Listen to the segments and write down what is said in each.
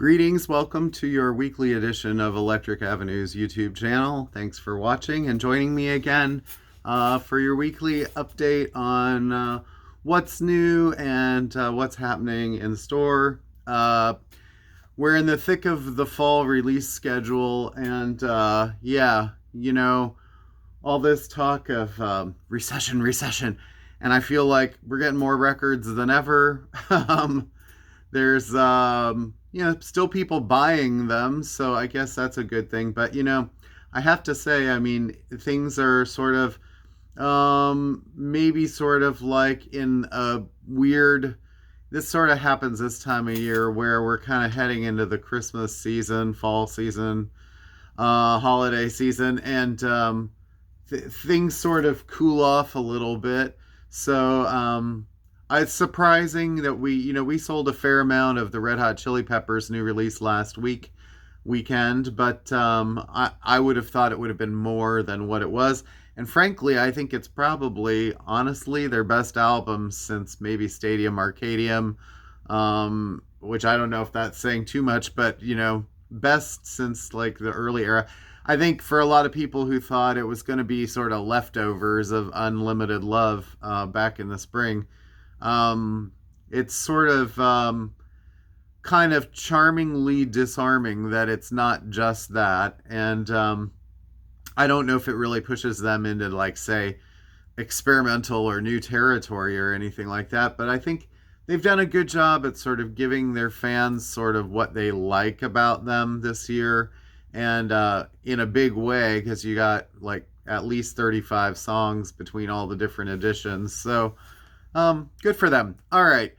Greetings, welcome to your weekly edition of Electric Avenue's YouTube channel. Thanks for watching and joining me again for your weekly update on what's new and what's happening in the store. We're in the thick of the fall release schedule, and all this talk of recession, and I feel like we're getting more records than ever. There's still people buying them, so I guess that's a good thing. But I have to say, I mean, things are sort of maybe sort of like in a weird, this sort of happens this time of year where we're kind of heading into the Christmas season, fall season, holiday season, and things sort of cool off a little bit. So it's surprising that we sold a fair amount of the Red Hot Chili Peppers new release last weekend, but I would have thought it would have been more than what it was. And frankly, I think it's probably, honestly, their best album since maybe Stadium Arcadium, which I don't know if that's saying too much, but best since like the early era. I think for a lot of people who thought it was going to be sort of leftovers of Unlimited Love back in the spring, it's sort of kind of charmingly disarming that it's not just that. And I don't know if it really pushes them into, like, say, experimental or new territory or anything like that, but I think they've done a good job at sort of giving their fans sort of what they like about them this year, and in a big way, because you got like at least 35 songs between all the different editions. So good for them. All right.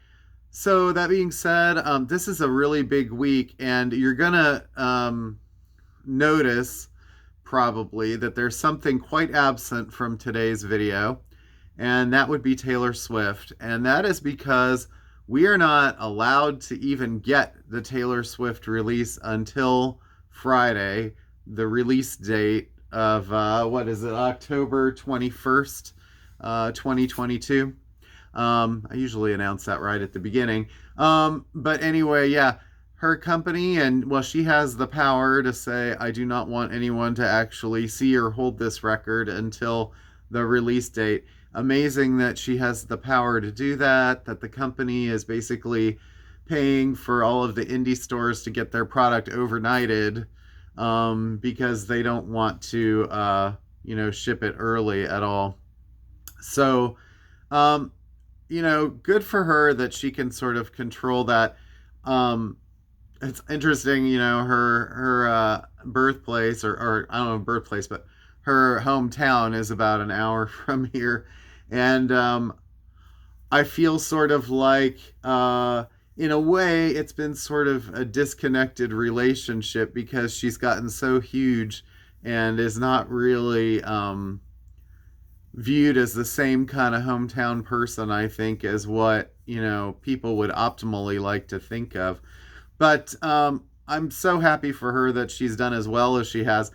So that being said, this is a really big week, and you're gonna notice probably that there's something quite absent from today's video, and that would be Taylor Swift. And that is because we are not allowed to even get the Taylor Swift release until Friday, the release date of October 21st, 2022. I usually announce that right at the beginning. But anyway, yeah, her company, and well, she has the power to say, I do not want anyone to actually see or hold this record until the release date. Amazing that she has the power to do that, that the company is basically paying for all of the indie stores to get their product overnighted, because they don't want to, ship it early at all. So, good for her that she can sort of control that. It's interesting, her birthplace, or I don't know birthplace, but her hometown is about an hour from here. And I feel sort of like, in a way, it's been sort of a disconnected relationship because she's gotten so huge and is not really viewed as the same kind of hometown person, I think, as what people would optimally like to think of. But I'm so happy for her that she's done as well as she has.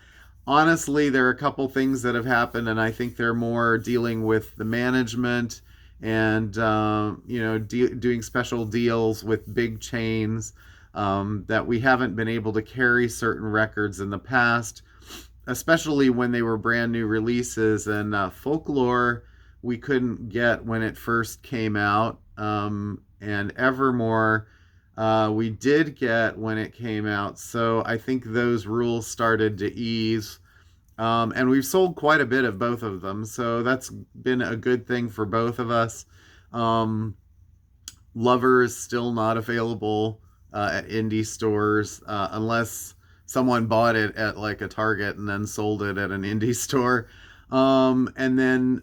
Honestly, there are a couple things that have happened, and I think they're more dealing with the management and doing special deals with big chains, that we haven't been able to carry certain records in the past, especially when they were brand new releases. And Folklore we couldn't get when it first came out, and Evermore we did get when it came out. So I think those rules started to ease, and we've sold quite a bit of both of them, so that's been a good thing for both of us. Lover is still not available at indie stores, unless someone bought it at like a Target and then sold it at an indie store. And then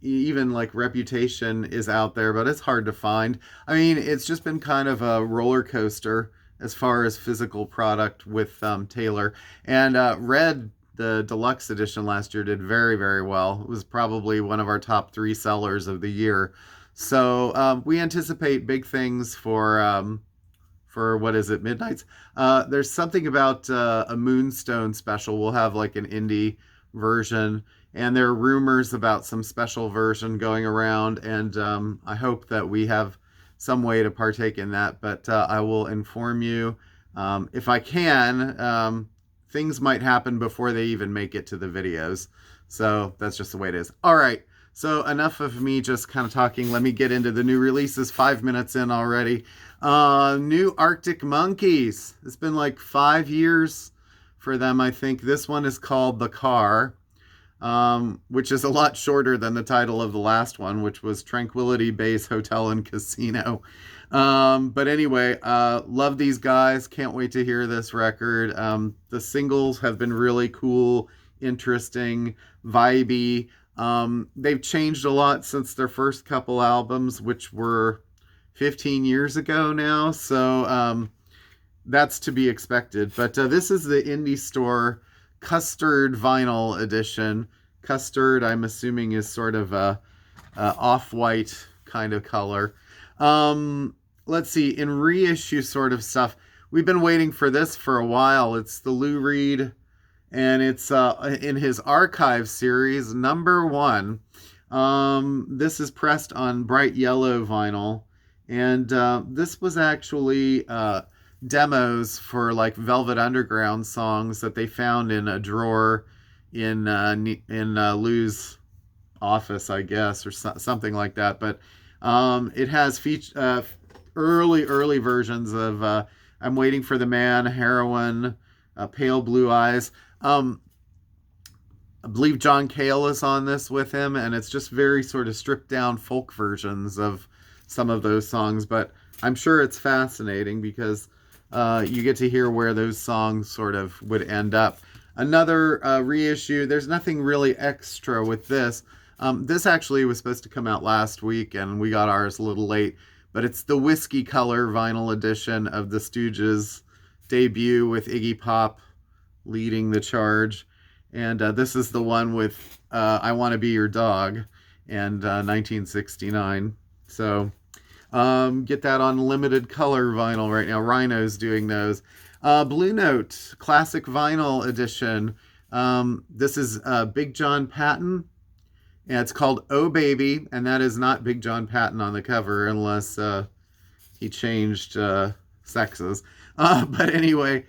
even like Reputation is out there, but it's hard to find. I mean, it's just been kind of a roller coaster as far as physical product with Taylor. And Red, the deluxe edition last year, did very, very well. It was probably one of our top 3 sellers of the year. So we anticipate big things for what is it, Midnights? There's something about a Moonstone special. We'll have like an indie version, and there are rumors about some special version going around, and I hope that we have some way to partake in that, but I will inform you If I can, things might happen before they even make it to the videos. So that's just the way it is. All right. So enough of me just kind of talking. Let me get into the new releases. 5 minutes in already. New Arctic Monkeys. It's been like 5 years for them, I think. This one is called The Car, which is a lot shorter than the title of the last one, which was Tranquility Base Hotel and Casino. But anyway, love these guys. Can't wait to hear this record. The singles have been really cool, interesting, vibey. They've changed a lot since their first couple albums, which were 15 years ago now. So that's to be expected. But this is the Indie Store Custard Vinyl Edition. Custard, I'm assuming, is sort of a off-white kind of color. Let's see, in reissue sort of stuff, we've been waiting for this for a while. It's the Lou Reed, and it's in his Archive series, #1. This is pressed on bright yellow vinyl, and this was actually demos for like Velvet Underground songs that they found in a drawer in Lou's office, I guess, or something like that. But it has early versions of I'm Waiting for the Man, Heroin, Pale Blue Eyes. I believe John Cale is on this with him, and it's just very sort of stripped down folk versions of some of those songs. But I'm sure it's fascinating because you get to hear where those songs sort of would end up. Another reissue. There's nothing really extra with this. This actually was supposed to come out last week, and we got ours a little late. But it's the whiskey color vinyl edition of the Stooges debut with Iggy Pop leading the charge. And this is the one with I Want to Be Your Dog and 1969. So get that on limited color vinyl right now. Rhino's doing those. Blue Note Classic Vinyl Edition. This is Big John Patton. And it's called Oh Baby, and that is not Big John Patton on the cover unless he changed sexes. But anyway,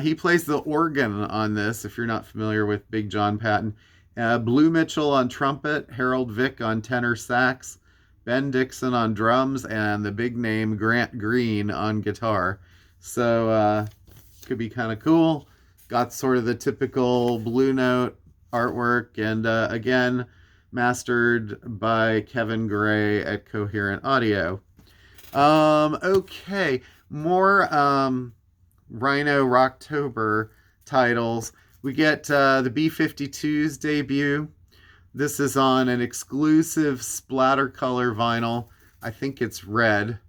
he plays the organ on this, if you're not familiar with Big John Patton. Blue Mitchell on trumpet, Harold Vick on tenor sax, Ben Dixon on drums, and the big name Grant Green on guitar. So could be kind of cool. Got sort of the typical Blue Note artwork, and again, mastered by Kevin Gray at Coherent Audio. Okay, more Rhino Rocktober titles. We get the B52's debut. This is on an exclusive splatter color vinyl. I think it's red,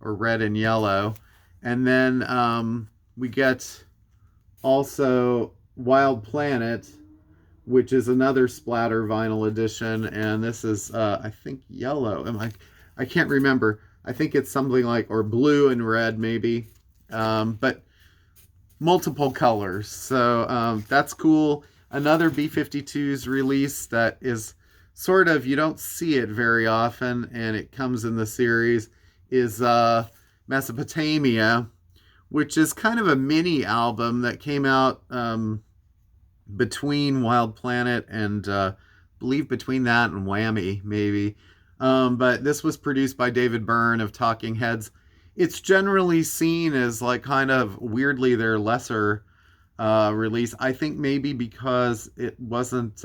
or red and yellow. And then we get also Wild Planet, which is another splatter vinyl edition, and this is I think yellow. I can't remember. I think it's something like, or blue and red maybe, but multiple colors. So that's cool. Another B52's release that is sort of, you don't see it very often, and it comes in the series, is Mesopotamia, which is kind of a mini album that came out between Wild Planet and believe between that and Whammy maybe, but this was produced by David Byrne of Talking Heads. It's generally seen as like kind of weirdly their lesser release. I think maybe because it wasn't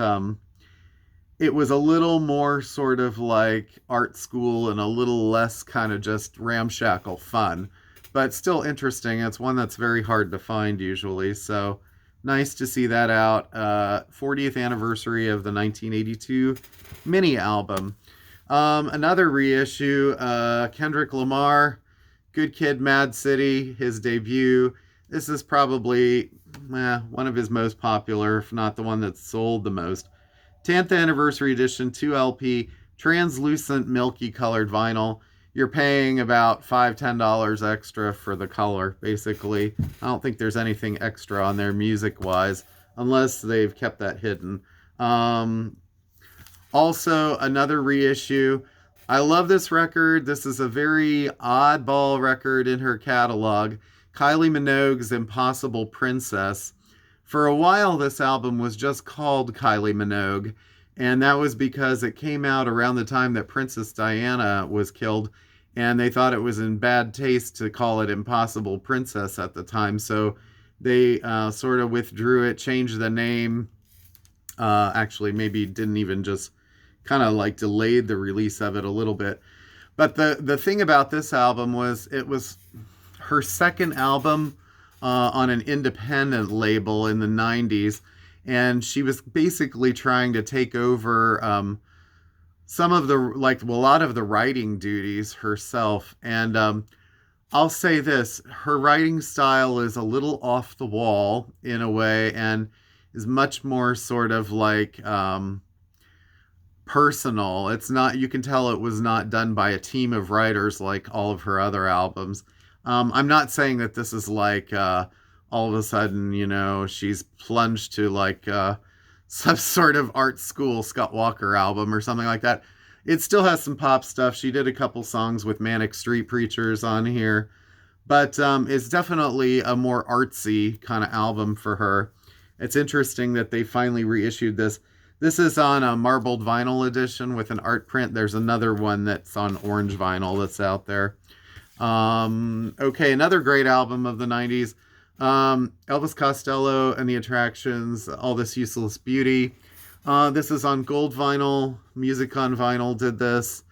it was a little more sort of like art school and a little less kind of just ramshackle fun, but still interesting. It's one that's very hard to find usually, so nice to see that out. 40th anniversary of the 1982 mini album. Another reissue, Kendrick Lamar, Good Kid, Mad City, his debut. This is probably one of his most popular, if not the one that's sold the most. 10th anniversary edition, 2LP, translucent milky colored vinyl. You're paying about $5-10 extra for the color, basically. I don't think there's anything extra on there music-wise, unless they've kept that hidden. Also, another reissue. I love this record. This is a very oddball record in her catalog. Kylie Minogue's Impossible Princess. For a while, this album was just called Kylie Minogue, and that was because it came out around the time that Princess Diana was killed, and they thought it was in bad taste to call it Impossible Princess at the time, so they sort of withdrew it, changed the name, actually maybe didn't even just kind of like delayed the release of it a little bit. But the thing about this album was it was her second album on an independent label in the 90s, and she was basically trying to take over some of the, like, a lot of the writing duties herself. And I'll say this, her writing style is a little off the wall in a way, and is much more sort of like personal. It's not, you can tell it was not done by a team of writers like all of her other albums. I'm not saying that this is like all of a sudden, you know, she's plunged to like some sort of art school Scott Walker album or something like that. It still has some pop stuff. She did a couple songs with Manic Street Preachers on here, but it's definitely a more artsy kind of album for her. It's interesting that they finally reissued this. This is on a marbled vinyl edition with an art print. There's another one that's on orange vinyl that's out there. Okay, another great album of the 90s. Elvis Costello and the Attractions, All This Useless Beauty. This is on gold vinyl. Music on Vinyl did this.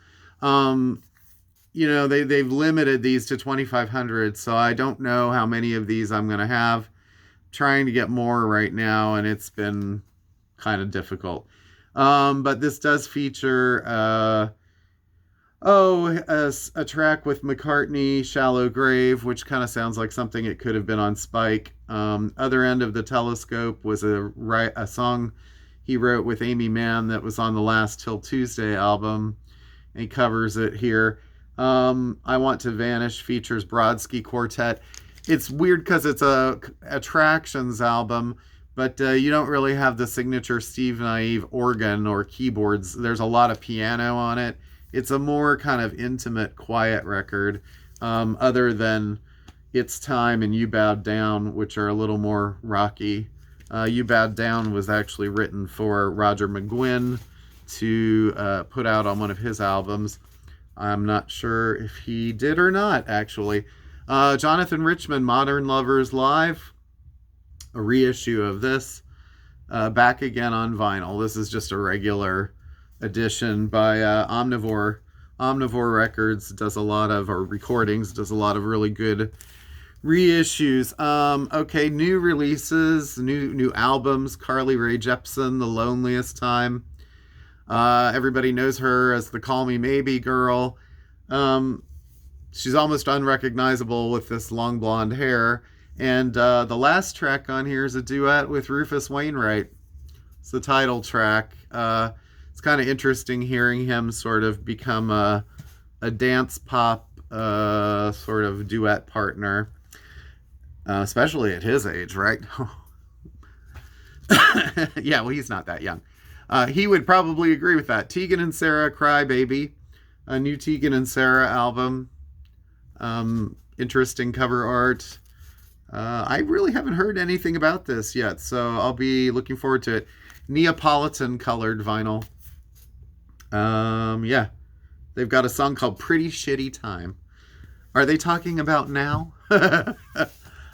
You know, they've limited these to 2,500, so I don't know how many of these I'm going to have. I'm trying to get more right now, and it's been kind of difficult. But this does feature a track with McCartney, Shallow Grave, which kind of sounds like something it could have been on Spike. Other End of the Telescope was a song he wrote with Amy Mann that was on the Last Till Tuesday album. And he covers it here. I Want to Vanish features Brodsky Quartet. It's weird because it's a Attractions album, but you don't really have the signature Steve Naive organ or keyboards. There's a lot of piano on it. It's a more kind of intimate, quiet record, other than It's Time and You Bowed Down, which are a little more rocky. You Bowed Down was actually written for Roger McGuinn to put out on one of his albums. I'm not sure if he did or not, actually. Jonathan Richmond, Modern Lovers Live, a reissue of this, back again on vinyl. This is just a regular edition by Omnivore. Omnivore Records does a lot of, or recordings, does a lot of really good reissues. Okay, new releases, new albums. Rae Jepsen, The Loneliest Time. Everybody knows her as the Call Me Maybe girl. She's almost unrecognizable with this long blonde hair. And the last track on here is a duet with Rufus Wainwright. It's the title track. It's kind of interesting hearing him sort of become a dance pop sort of duet partner, especially at his age, right? Yeah, well, he's not that young. He would probably agree with that. Tegan and Sara, Cry Baby, a new Tegan and Sara album. Interesting cover art. I really haven't heard anything about this yet, so I'll be looking forward to it. Neapolitan colored vinyl. Yeah, they've got a song called Pretty Shitty Time. Are they talking about now?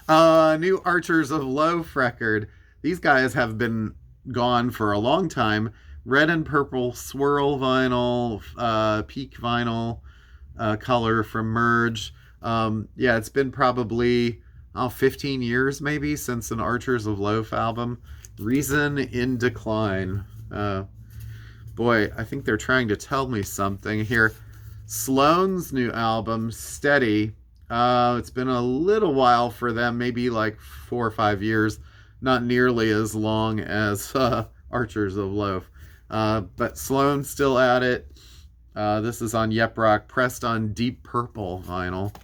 New Archers of Loaf record. These guys have been gone for a long time. Red and purple swirl vinyl, peak vinyl color from Merge. Yeah, it's been probably 15 years maybe since an Archers of Loaf album. Reason in Decline. Boy, I think they're trying to tell me something here. Sloan's new album, Steady. It's been a little while for them, maybe like 4 or 5 years. Not nearly as long as Archers of Loaf. But Sloan's still at it. This is on Yep Rock, pressed on Deep Purple vinyl.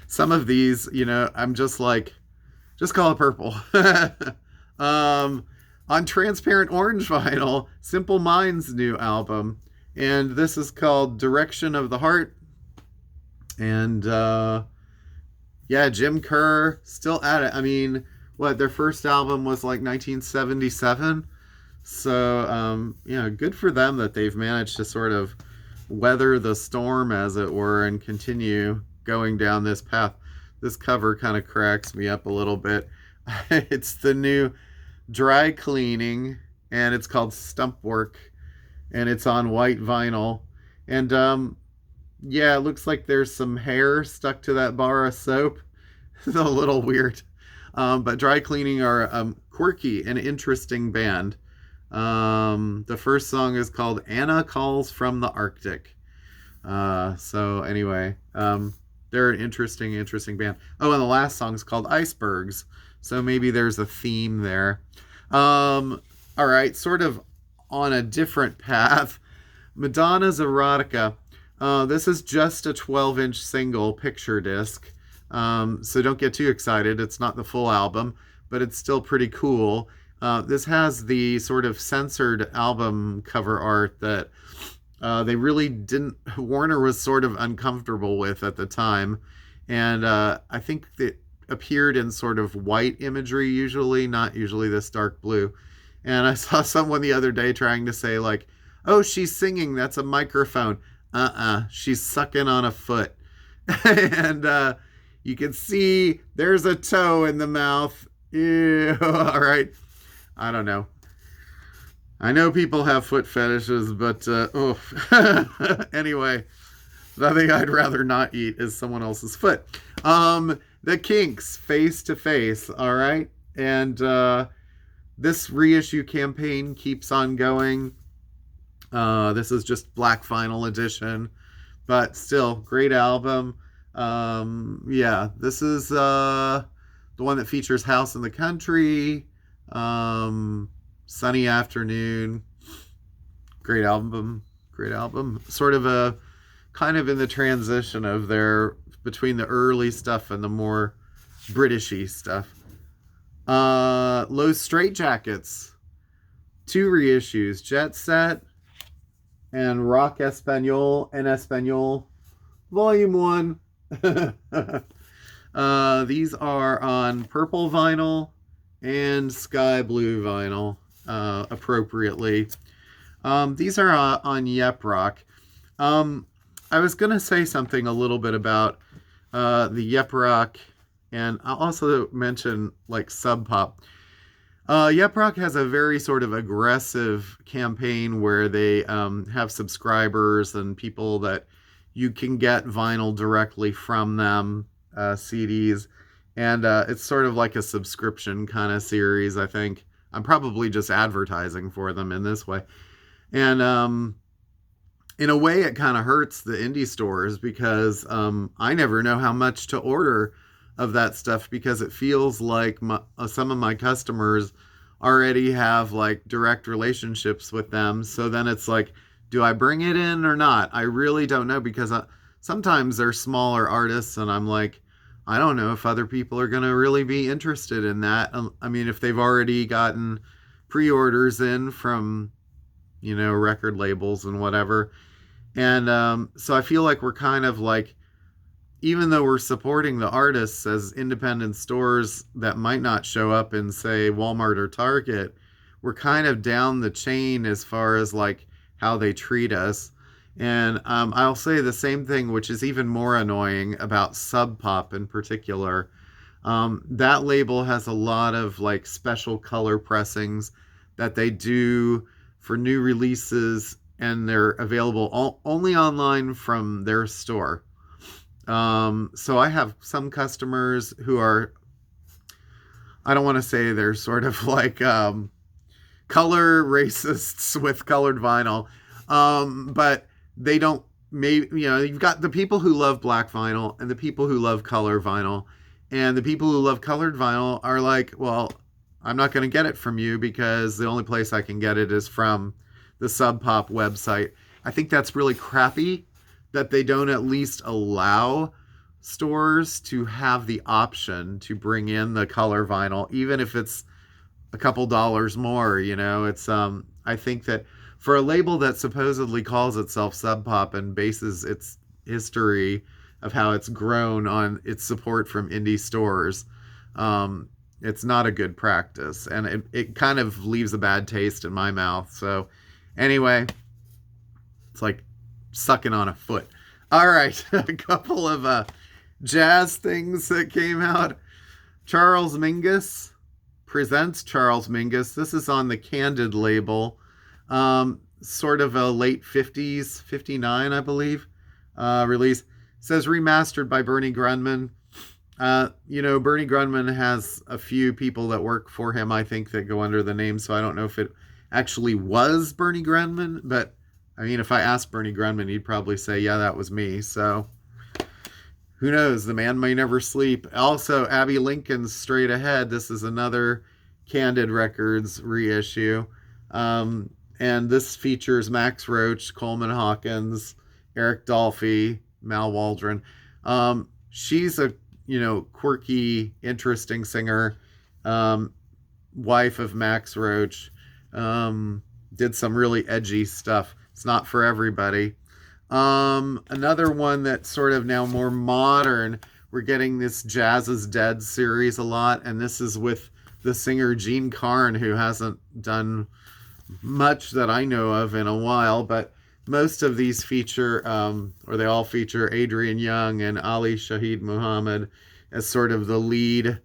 Some of these, you know, I'm just like, just call it purple. On Transparent Orange vinyl, Simple Minds' new album. And this is called Direction of the Heart. And Yeah, Jim Kerr still at it. I mean, what their first album was like 1977. So, good for them that they've managed to sort of weather the storm, as it were, and continue going down this path. This cover kind of cracks me up a little bit. It's the new dry cleaning, and it's called Stump Work, and it's on white vinyl. And yeah, it looks like there's some hair stuck to that bar of soap. It's a little weird. But Dry Cleaning are quirky and interesting band. The first song is called Anna Calls from the Arctic. So anyway, they're an interesting band. Oh, and the last song is called Icebergs. So maybe there's a theme there. All right, sort of on a different path. Madonna's Erotica. This is just a 12-inch single picture disc. So don't get too excited. It's not the full album, but it's still pretty cool. This has the sort of censored album cover art that they really didn't, Warner was sort of uncomfortable with at the time. And I think it appeared in sort of white imagery usually, not usually this dark blue. And I saw someone the other day trying to say like, oh, she's singing, that's a microphone. She's sucking on a foot. And you can see there's a toe in the mouth. Ew, all right. I don't know. I know people have foot fetishes, but anyway, nothing I'd rather not eat is someone else's foot. The Kinks, Face to Face, all right? And this reissue campaign keeps on going. This is just black vinyl edition, but still, great album. Yeah, this is the one that features House in the Country, Sunny Afternoon. Great album. Sort of a kind of in the transition of their between the early stuff and the more Britishy stuff. Los Straitjackets, 2 reissues, Jet Set and Rock Espanol en Espanol, Volume 1. These are on purple vinyl and sky blue vinyl, appropriately. These are on Yep Rock. I was going to say something a little bit about the Yep Rock, and I'll also mention like Sub Pop. Yep Rock has a very sort of aggressive campaign where they have subscribers and people that you can get vinyl directly from them, CDs, and it's sort of like a subscription kind of series, I think. I'm probably just advertising for them in this way. And in a way, it kind of hurts the indie stores because I never know how much to order of that stuff because it feels like some of my customers already have like direct relationships with them. So then it's like, do I bring it in or not? I really don't know because sometimes they're smaller artists and I'm like, I don't know if other people are going to really be interested in that. I mean, if they've already gotten pre-orders in from, record labels and whatever. And so I feel like we're kind of like, even though we're supporting the artists as independent stores that might not show up in, say, Walmart or Target, we're kind of down the chain as far as like how they treat us. And I'll say the same thing, which is even more annoying about Sub Pop in particular. That label has a lot of like special color pressings that they do for new releases, and they're available only online from their store. So I have some customers who are, I don't want to say they're sort of like color racists with colored vinyl, but they don't, maybe, you've got the people who love black vinyl and the people who love color vinyl, and the people who love colored vinyl are like, well, I'm not going to get it from you because the only place I can get it is from the Sub Pop website. I think that's really crappy that they don't at least allow stores to have the option to bring in the color vinyl, even if it's a couple dollars more. It's I think that for a label that supposedly calls itself Sub Pop and bases its history of how it's grown on its support from indie stores. It's not a good practice, and it kind of leaves a bad taste in my mouth. So anyway, it's like sucking on a foot. All right, a couple of jazz things that came out. Charles Mingus presents Charles Mingus. This is on the Candid label. Sort of a late 50s, 59, I believe, release. It says remastered by Bernie Grundman. Bernie Grundman has a few people that work for him, I think, that go under the name, so I don't know if it actually was Bernie Grundman, but I mean, if I asked Bernie Grundman, he'd probably say, yeah, that was me. So who knows? The man may never sleep. Also, Abby Lincoln's Straight Ahead. This is another Candid Records reissue. And this features Max Roach, Coleman Hawkins, Eric Dolphy, Mal Waldron. She's a quirky, interesting singer. Wife of Max Roach. Did some really edgy stuff. It's not for everybody. Another one that's sort of now more modern. We're getting this Jazz is Dead series a lot, and this is with the singer Gene Carn, who hasn't done much that I know of in a while, but most of these feature, or they all feature Adrian Young and Ali Shaheed Muhammad as sort of the lead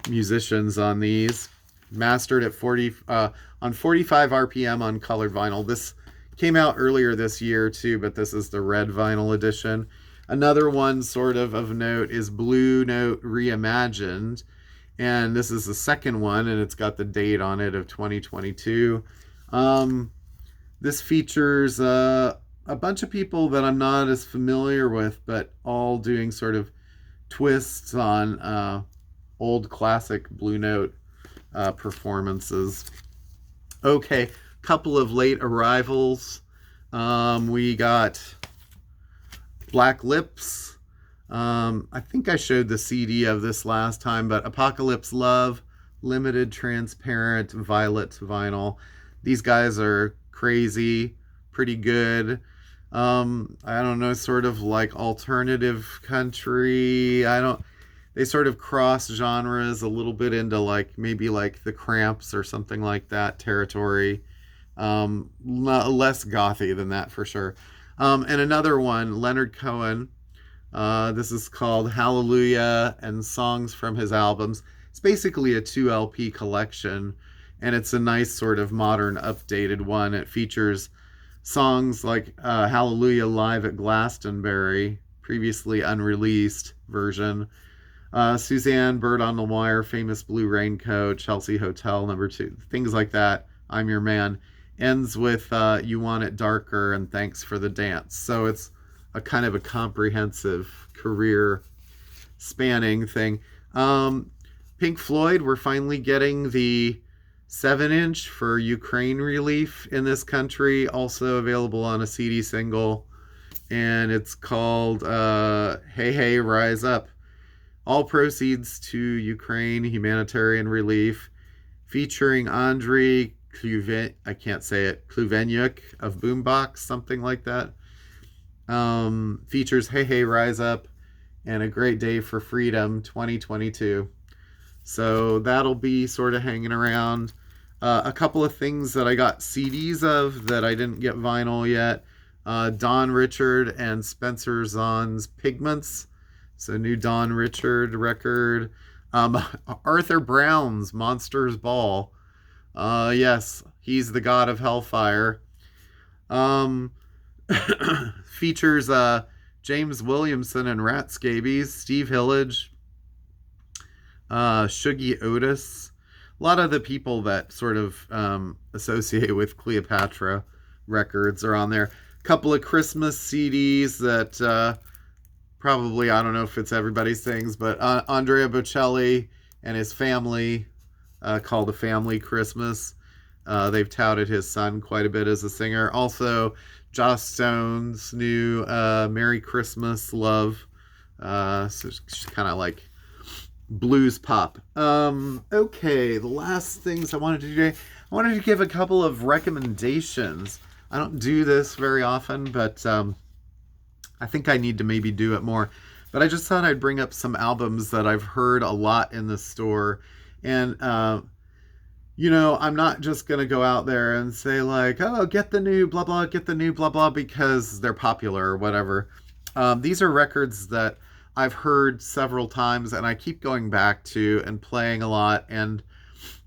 musicians on these. Mastered at 45 RPM on colored vinyl. This came out earlier this year too, but this is the red vinyl edition. Another one sort of note is Blue Note Reimagined, and this is the second one, and it's got the date on it of 2022. This features a bunch of people that I'm not as familiar with, but all doing sort of twists on old classic Blue Note performances. Okay, couple of late arrivals. We got Black Lips. I think I showed the CD of this last time, but Apocalypse Love, limited transparent violet vinyl. These guys are crazy, pretty good. I don't know, sort of like alternative country. They sort of cross genres a little bit into like maybe like the Cramps or something like that territory. Less gothy than that for sure. And another one, Leonard Cohen. This is called Hallelujah and Songs from His Albums. It's basically a 2 LP collection, and it's a nice sort of modern updated one. It features songs like Hallelujah live at Glastonbury, previously unreleased version. Suzanne, Bird on the Wire, Famous Blue Raincoat, Chelsea Hotel #2, things like that. I'm Your Man. Ends with You Want It Darker and Thanks for the Dance. So it's a kind of a comprehensive career spanning thing. Pink Floyd, we're finally getting the 7-inch for Ukraine relief in this country, also available on a CD single, and it's called Hey Hey Rise Up. All proceeds to Ukraine humanitarian relief, featuring Andriy Kluvenyuk of Boombox, something like that. Features Hey Hey Rise Up and A Great Day for Freedom 2022. So that'll be sort of hanging around. A couple of things that I got CDs of that I didn't get vinyl yet. Don Richard and Spencer Zahn's Pigments. So new Don Richard record. Arthur Brown's Monsters Ball. Yes, he's the god of Hellfire. Features James Williamson and Rat Scabies, Steve Hillage, Shuggy Otis. A lot of the people that sort of associate with Cleopatra records are on there. A couple of Christmas CDs that probably, I don't know if it's everybody's things, but Andrea Bocelli and his family, called A Family Christmas. They've touted his son quite a bit as a singer. Also, Joss Stone's new Merry Christmas Love. So it's kind of like blues pop. Okay, the last things I wanted to do today, I wanted to give a couple of recommendations. I don't do this very often, but I think I need to maybe do it more. But I just thought I'd bring up some albums that I've heard a lot in the store. And, I'm not just going to go out there and say, like, oh, get the new blah, blah, get the new blah, blah, because they're popular or whatever. These are records that I've heard several times and I keep going back to and playing a lot. And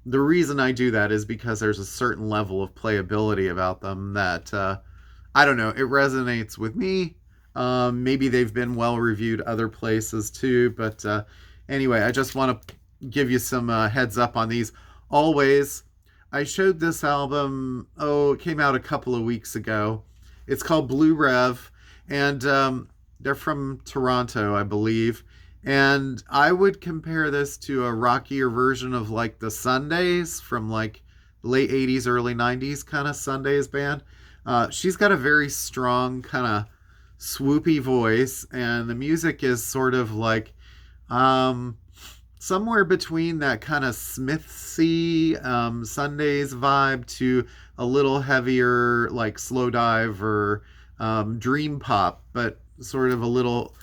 the reason I do that is because there's a certain level of playability about them that, I don't know, it resonates with me. Maybe they've been well reviewed other places too. But anyway, I just want to give you some heads up on these. Always, I showed this album, it came out a couple of weeks ago. It's called Blue Rev, and they're from Toronto, I believe. And I would compare this to a rockier version of like the Sundays from like late 80s, early 90s kind of Sundays band. She's got a very strong kind of swoopy voice, and the music is sort of like somewhere between that kind of Smithsy Sundays vibe to a little heavier like slow dive or dream pop, but sort of a little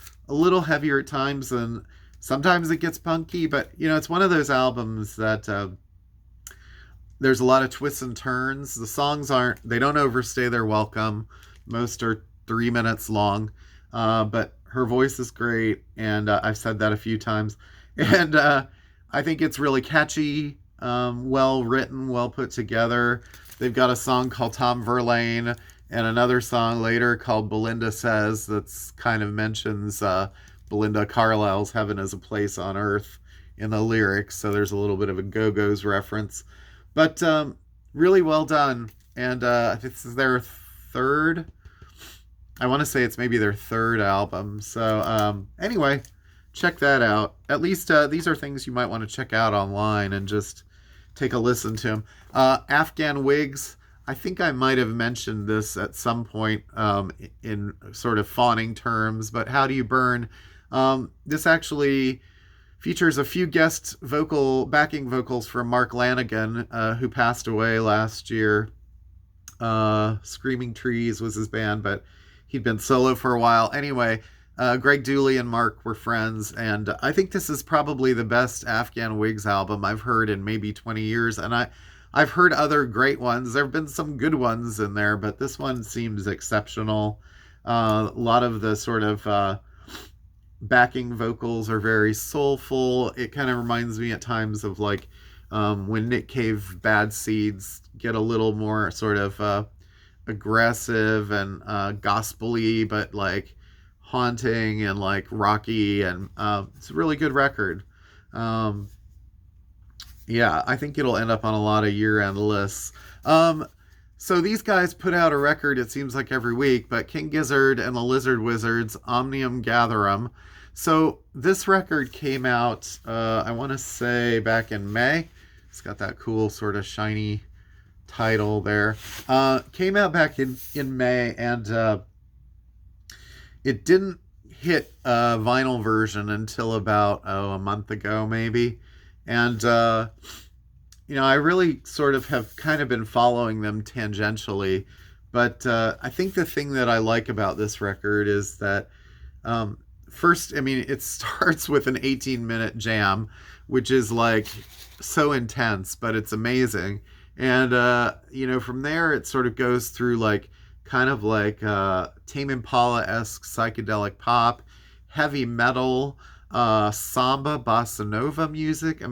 heavier at times, and sometimes it gets punky. But it's one of those albums that there's a lot of twists and turns. The songs they don't overstay their welcome. Most are 3 minutes long, but her voice is great, and I've said that a few times. And I think it's really catchy, well written, well put together. They've got a song called Tom Verlaine and another song later called Belinda Says that's kind of mentions Belinda Carlisle's Heaven is a Place on Earth in the lyrics. So there's a little bit of a Go-Go's reference. But really well done. And this is their third. I want to say it's maybe their third album. So anyway, check that out. At least these are things you might want to check out online and just take a listen to them. Afghan Wigs. I think I might have mentioned this at some point in sort of fawning terms, but How Do You Burn? This actually features a few guest backing vocals from Mark Lanigan, who passed away last year. Screaming Trees was his band, but he'd been solo for a while. Anyway, Greg Dooley and Mark were friends, and I think this is probably the best Afghan Wigs album I've heard in maybe 20 years, and I've heard other great ones. There have been some good ones in there, but this one seems exceptional. A lot of the sort of backing vocals are very soulful. It kind of reminds me at times of like when Nick Cave Bad Seeds get a little more sort of aggressive and gospel-y, but like haunting and like rocky, and it's a really good record. Yeah, I think it'll end up on a lot of year-end lists. So these guys put out a record, it seems like every week, but King Gizzard and the Lizard Wizards, Omnium Gatherum. So this record came out, I want to say back in May. It's got that cool sort of shiny title there. Came out back in May, and it didn't hit a vinyl version until about a month ago maybe. And I really sort of have kind of been following them tangentially, but I think the thing that I like about this record is that first, it starts with an 18-minute jam, which is like so intense, but it's amazing. And from there it sort of goes through like kind of like Tame Impala-esque psychedelic pop, heavy metal, samba, bossa nova music.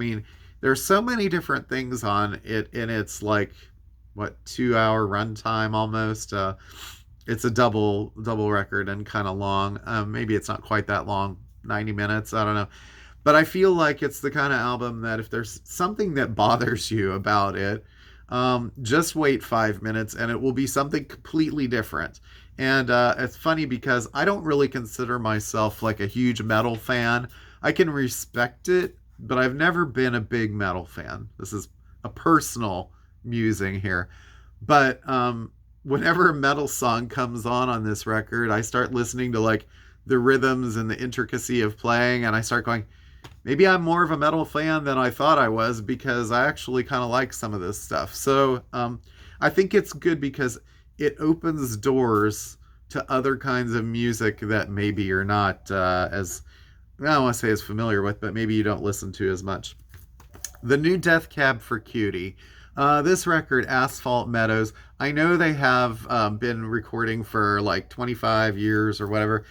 There's so many different things on it, and it's like 2-hour runtime almost. It's a double record and kind of long. Maybe it's not quite that long, 90 minutes, I don't know. But I feel like it's the kind of album that if there's something that bothers you about it, just wait 5 minutes and it will be something completely different. And it's funny because I don't really consider myself like a huge metal fan. I can respect it, but I've never been a big metal fan. This is a personal musing here. But whenever a metal song comes on this record, I start listening to like the rhythms and the intricacy of playing, and I start going, maybe I'm more of a metal fan than I thought I was, because I actually kind of like some of this stuff. So I think it's good because it opens doors to other kinds of music that maybe you're not as, I don't want to say as familiar with, but maybe you don't listen to as much. The new Death Cab for Cutie. This record, Asphalt Meadows, I know they have been recording for like 25 years or whatever.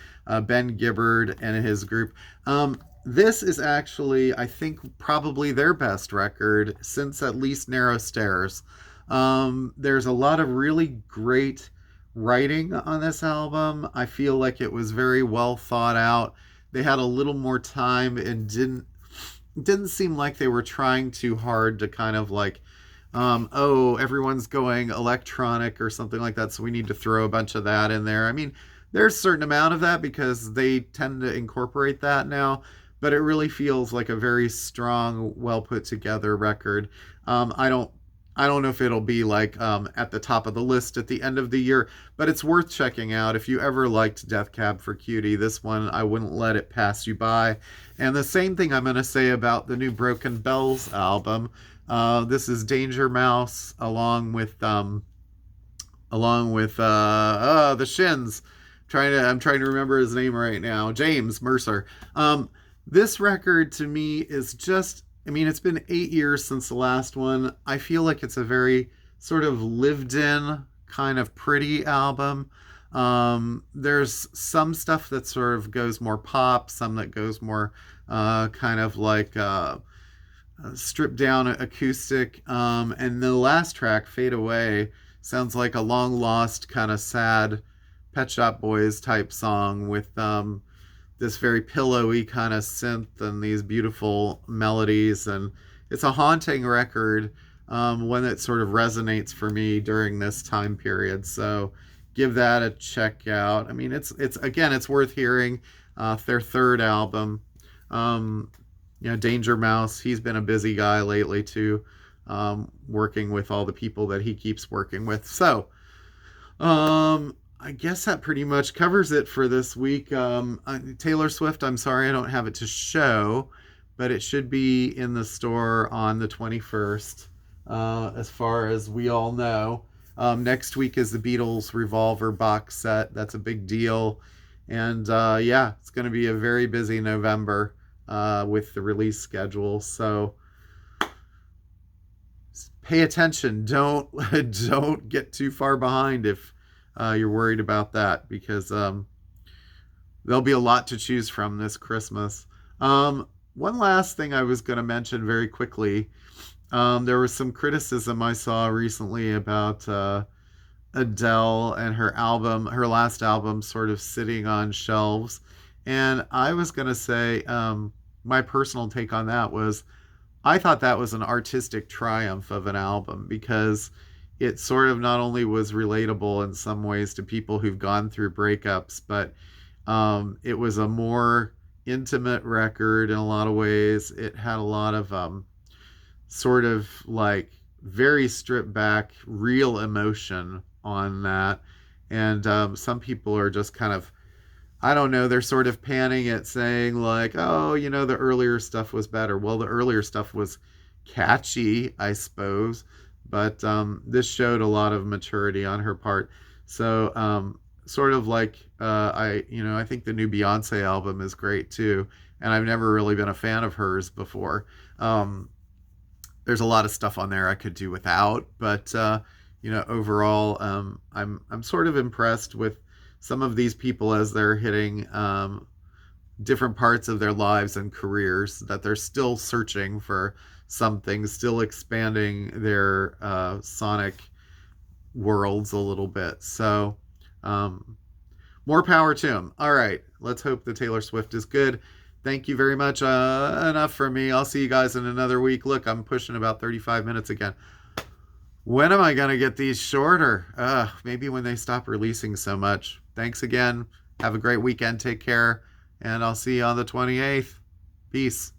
Ben Gibbard and his group. This is actually, I think, probably their best record since at least Narrow Stairs. There's a lot of really great writing on this album. I feel like it was very well thought out. They had a little more time and didn't seem like they were trying too hard to kind of like, oh, everyone's going electronic or something like that, so we need to throw a bunch of that in there. I mean, there's a certain amount of that because they tend to incorporate that now, but it really feels like a very strong, well put together record. I don't know if it'll be like at the top of the list at the end of the year, but it's worth checking out. If you ever liked Death Cab for Cutie, this one, I wouldn't let it pass you by. And the same thing I'm going to say about the new Broken Bells album. This is Danger Mouse along with the Shins. I'm trying to remember his name right now. James Mercer. This record to me is just, I mean, it's been 8 years since the last one. I feel like it's a very sort of lived in, kind of pretty album. There's some stuff that sort of goes more pop, some that goes more kind of like stripped down acoustic. And the last track, Fade Away, sounds like a long lost kind of sad Pet Shop Boys type song with this very pillowy kind of synth and these beautiful melodies. And it's a haunting record, one that sort of resonates for me during this time period. So give that a check out. I mean, it's again, it's worth hearing. Their third album. Danger Mouse, he's been a busy guy lately too, working with all the people that he keeps working with. So, I guess that pretty much covers it for this week. Taylor Swift, I'm sorry I don't have it to show, but it should be in the store on the 21st, as far as we all know. Next week is the Beatles Revolver box set. That's a big deal. And it's going to be a very busy November with the release schedule. So pay attention. Don't get too far behind if you're worried about that, because there'll be a lot to choose from this Christmas. One last thing I was going to mention very quickly. There was some criticism I saw recently about Adele and her last album sort of sitting on shelves. And I was going to say, my personal take on that was, I thought that was an artistic triumph of an album, because it sort of not only was relatable in some ways to people who've gone through breakups, but it was a more intimate record in a lot of ways. It had a lot of sort of like very stripped back, real emotion on that. And some people are just kind of, I don't know, they're sort of panning it, saying like, oh, the earlier stuff was better. Well, the earlier stuff was catchy, I suppose. But this showed a lot of maturity on her part. So sort of like, I think the new Beyonce album is great too. And I've never really been a fan of hers before. There's a lot of stuff on there I could do without. But, overall, I'm sort of impressed with some of these people as they're hitting different parts of their lives and careers, that they're still searching for something, still expanding their sonic worlds a little bit. So more power to them. All right, let's hope the Taylor Swift is good. Thank you very much. Enough from me. I'll see you guys in another week. Look, I'm pushing about 35 minutes again. When am I going to get these shorter? Maybe when they stop releasing so much. Thanks again. Have a great weekend. Take care. And I'll see you on the 28th. Peace.